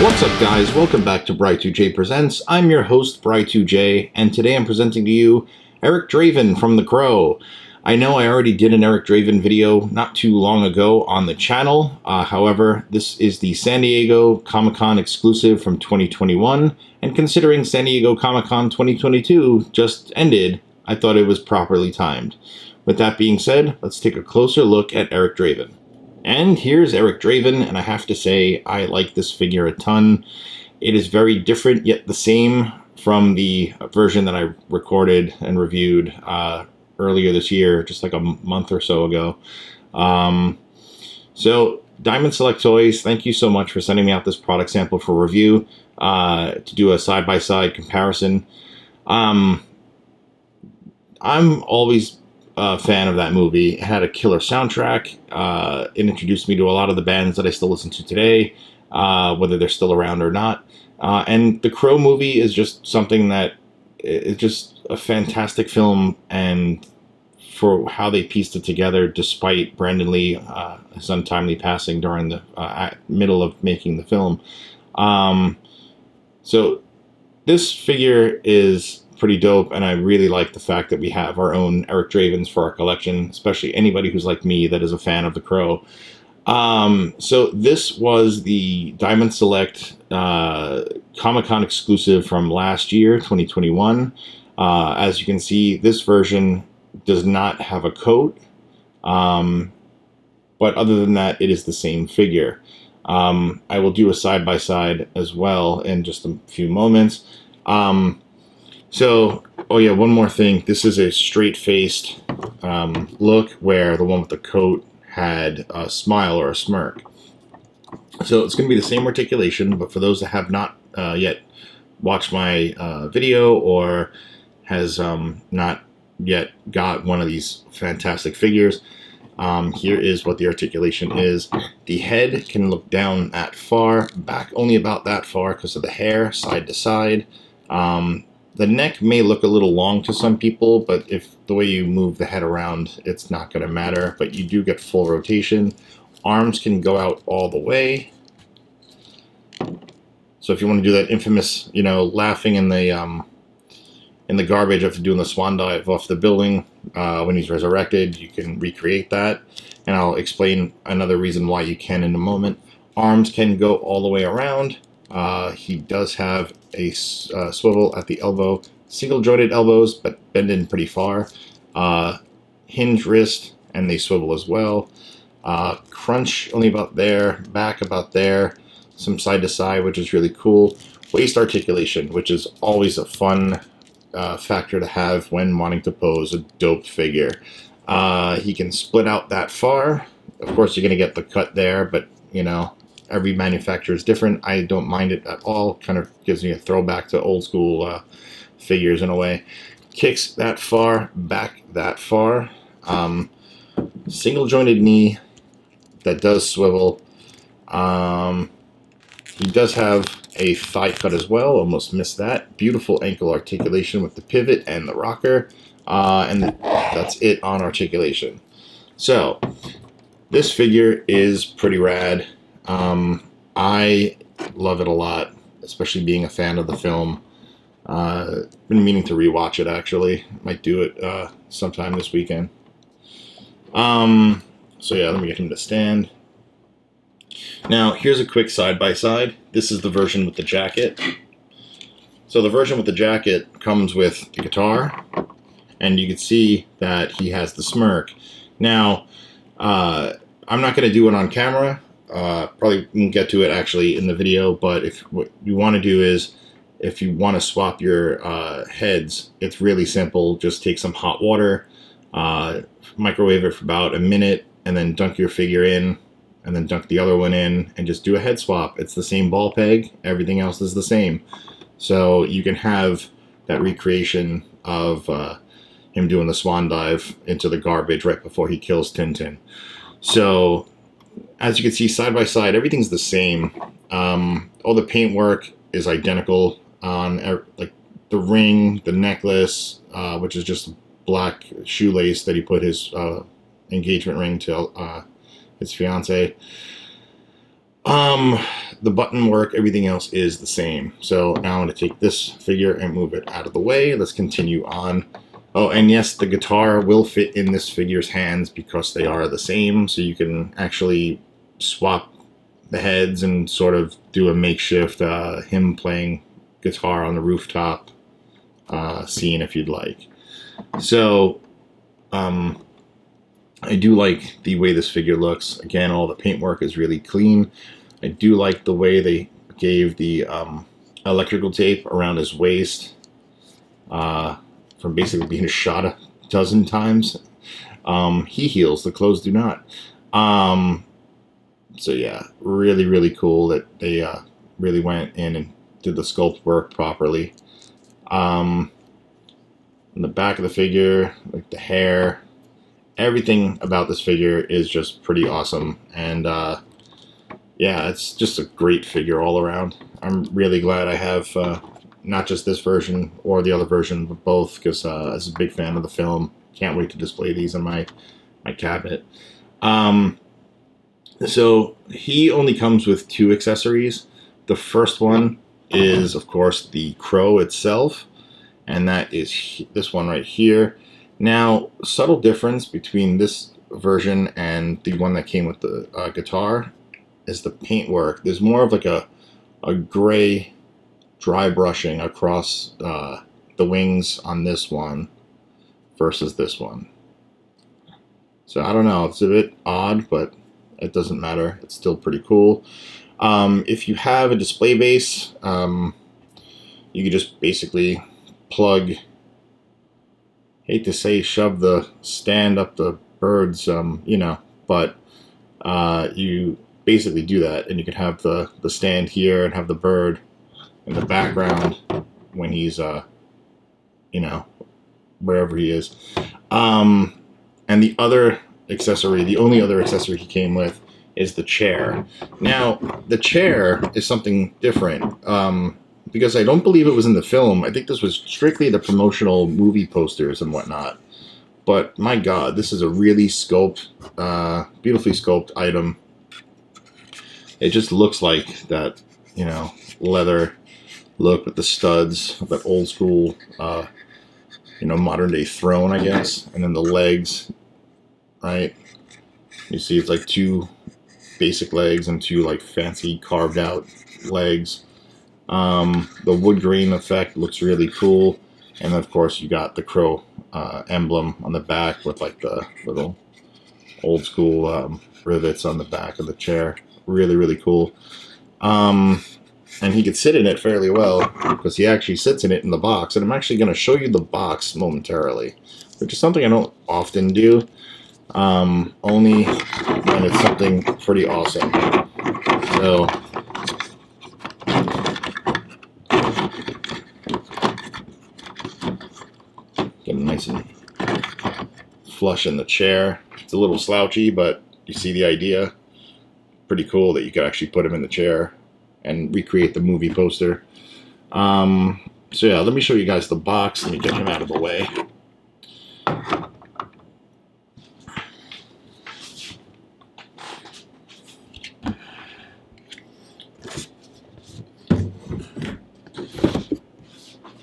What's up, guys? Welcome back to Bri2J Presents. I'm your host, Bri2J, and today I'm presenting to you Eric Draven from The Crow. I know I already did an Eric Draven video not too long ago on the channel. However, this is the San Diego Comic-Con exclusive from 2021, and considering San Diego Comic-Con 2022 just ended, I thought it was properly timed. With that being said, let's take a closer look at Eric Draven. And here's Eric Draven, and I have to say, I like this figure a ton. It is very different, yet the same from the version that I recorded and reviewed earlier this year, just like a month or so ago. So, Diamond Select Toys, thank you so much for sending me out this product sample for review to do a side-by-side comparison. I'm always a fan of that movie. It had a killer soundtrack. It introduced me to a lot of the bands that I still listen to today, whether they're still around or not. And the Crow movie is just something that is just a fantastic film, and for how they pieced it together, despite Brandon Lee, his untimely passing during the middle of making the film. So this figure is pretty dope, and I really like the fact that we have our own Eric Dravens for our collection, especially anybody who's like me that is a fan of The Crow. So this was the Diamond Select Comic-Con exclusive from last year, 2021. As you can see, this version does not have a coat, but other than that, it is the same figure. I will do a side-by-side as well in just a few moments. So, oh yeah, one more thing. This is a straight-faced look, where the one with the coat had a smile or a smirk. So it's going to be the same articulation, but for those that have not yet watched my video or has not yet got one of these fantastic figures, here is what the articulation is. The head can look down that far, back only about that far because of the hair, side to side. The neck may look a little long to some people, but if the way you move the head around, it's not going to matter, but you do get full rotation. Arms can go out all the way. So if you want to do that infamous, you know, laughing in the garbage after doing the swan dive off the building when he's resurrected, you can recreate that. And I'll explain another reason why you can in a moment. Arms can go all the way around. He does have a swivel at the elbow, single jointed elbows, but bend in pretty far. Hinge wrist, and they swivel as well. Crunch only about there, back about there, some side to side, which is really cool. Waist articulation, which is always a fun factor to have when wanting to pose a dope figure. He can split out that far. Of course, you're going to get the cut there, but you know, every manufacturer is different. I don't mind it at all. Kind of gives me a throwback to old school figures in a way. Kicks that far, back that far. Single jointed knee that does swivel. He does have a thigh cut as well. Almost missed that. Beautiful ankle articulation with the pivot and the rocker. And that's it on articulation. So this figure is pretty rad. I love it a lot, especially being a fan of the film. Been meaning to rewatch it, actually. Might do it sometime this weekend. So yeah, let me get him to stand. Now, here's a quick side-by-side. This is the version with the jacket. So the version with the jacket comes with the guitar, and you can see that he has the smirk. Now, I'm not going to do it on camera. Probably won't get to it actually in the video, but if what you want to do is, if you want to swap your heads, it's really simple. Just take some hot water, microwave it for about a minute, and then dunk your figure in, and then dunk the other one in, and just do a head swap. It's the same ball peg. Everything else is the same. So you can have that recreation of him doing the swan dive into the garbage right before he kills Tintin. So as you can see, side by side, everything's the same. All the paintwork is identical on like the ring, the necklace, which is just a black shoelace that he put his engagement ring to his fiance. The button work, everything else is the same. So now I'm going to take this figure and move it out of the way. Let's continue on. Oh, and yes, the guitar will fit in this figure's hands because they are the same. So you can actually swap the heads and sort of do a makeshift him playing guitar on the rooftop scene if you'd like. So I do like the way this figure looks. Again, all the paintwork is really clean. I do like the way they gave the electrical tape around his waist from basically being shot a dozen times. He heals, the clothes do not. So yeah, really, really cool that they really went in and did the sculpt work properly. In the back of the figure, like the hair, everything about this figure is just pretty awesome. And yeah, it's just a great figure all around. I'm really glad I have not just this version or the other version, but both, because as a big fan of the film, can't wait to display these in my cabinet. So he only comes with 2 accessories. The first one is, of course, the crow itself, and that is this one right here. Now, subtle difference between this version and the one that came with the guitar is the paintwork. There's more of like a gray dry brushing across the wings on this one versus this one. So I don't know, it's a bit odd, but it doesn't matter. It's still pretty cool. If you have a display base, you can just basically plug, hate to say shove the stand up the bird's, you know, but you basically do that, and you can have the stand here and have the bird in the background when he's, you know, wherever he is. And the other accessory, the only other accessory he came with, is the chair. Now, the chair is something different, because I don't believe it was in the film. I think this was strictly the promotional movie posters and whatnot. But my God, this is a really beautifully sculpted item. It just looks like that, you know, leather look with the studs, that old school, you know, modern day throne, I guess. And then the legs, right? You see it's like 2 basic legs and 2 like fancy carved out legs. The wood grain effect looks really cool. And of course you got the crow emblem on the back with like the little old school rivets on the back of the chair. Really, really cool. And he could sit in it fairly well because he actually sits in it in the box. And I'm actually going to show you the box momentarily, which is something I don't often do. Only when it's something pretty awesome. So get him nice and flush in the chair. It's a little slouchy, but you see the idea. Pretty cool that you could actually put him in the chair and recreate the movie poster. So yeah, let me show you guys the box. Let me get him out of the way.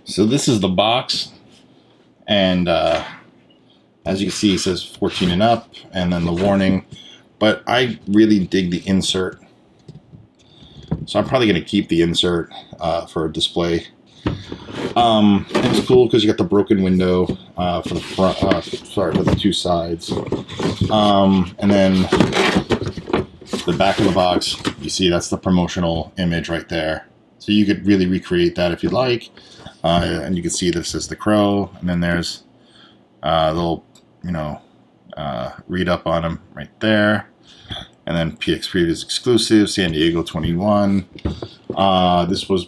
So this is the box, and as you can see, it says 14 and up, and then the warning. But I really dig the insert, so I'm probably going to keep the insert for a display. And it's cool because you got the broken window for the front, sorry, for the 2 sides, and then the back of the box. You see, that's the promotional image right there. So you could really recreate that if you'd like. And you can see this is the crow, and then there's a little, you know, read up on him right there. And then PX Previews exclusive, San Diego 21. This was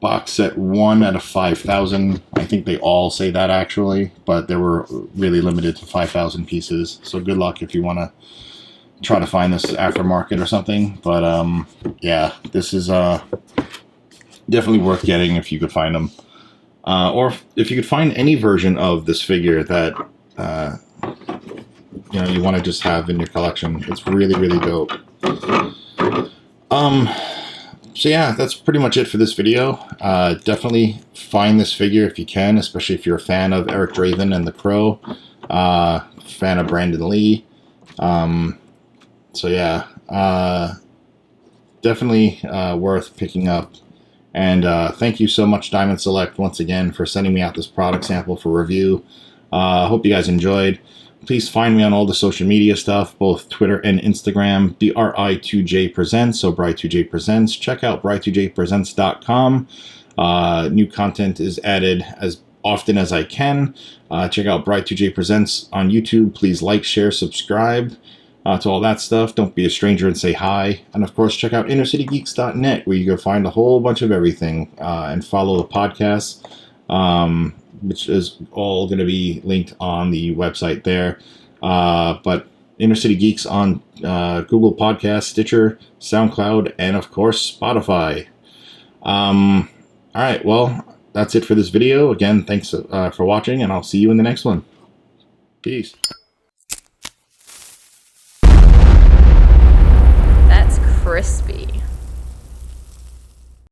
box set 1 out of 5,000. I think they all say that actually, but they were really limited to 5,000 pieces. So good luck if you want to try to find this aftermarket or something. But yeah, this is definitely worth getting if you could find them. Or if you could find any version of this figure that you know, you want to just have in your collection. It's really, really dope. So yeah, that's pretty much it for this video. Definitely find this figure if you can, especially if you're a fan of Eric Draven and the Crow, fan of Brandon Lee. So yeah, definitely worth picking up. And thank you so much, Diamond Select, once again, for sending me out this product sample for review. Hope you guys enjoyed. Please find me on all the social media stuff, both Twitter and Instagram, Bri2J Presents, so Bri2J Presents. Check out Bri2JPresents.com. New content is added as often as I can. Check out Bri2J Presents on YouTube. Please like, share, subscribe to all that stuff. Don't be a stranger and say hi. And of course, check out InnerCityGeeks.net, where you can find a whole bunch of everything, and follow the podcast, which is all going to be linked on the website there. But Inner City Geeks on Google Podcasts, Stitcher, SoundCloud, and of course, Spotify. All right, well, that's it for this video. Again, thanks for watching, and I'll see you in the next one. Peace. That's crispy.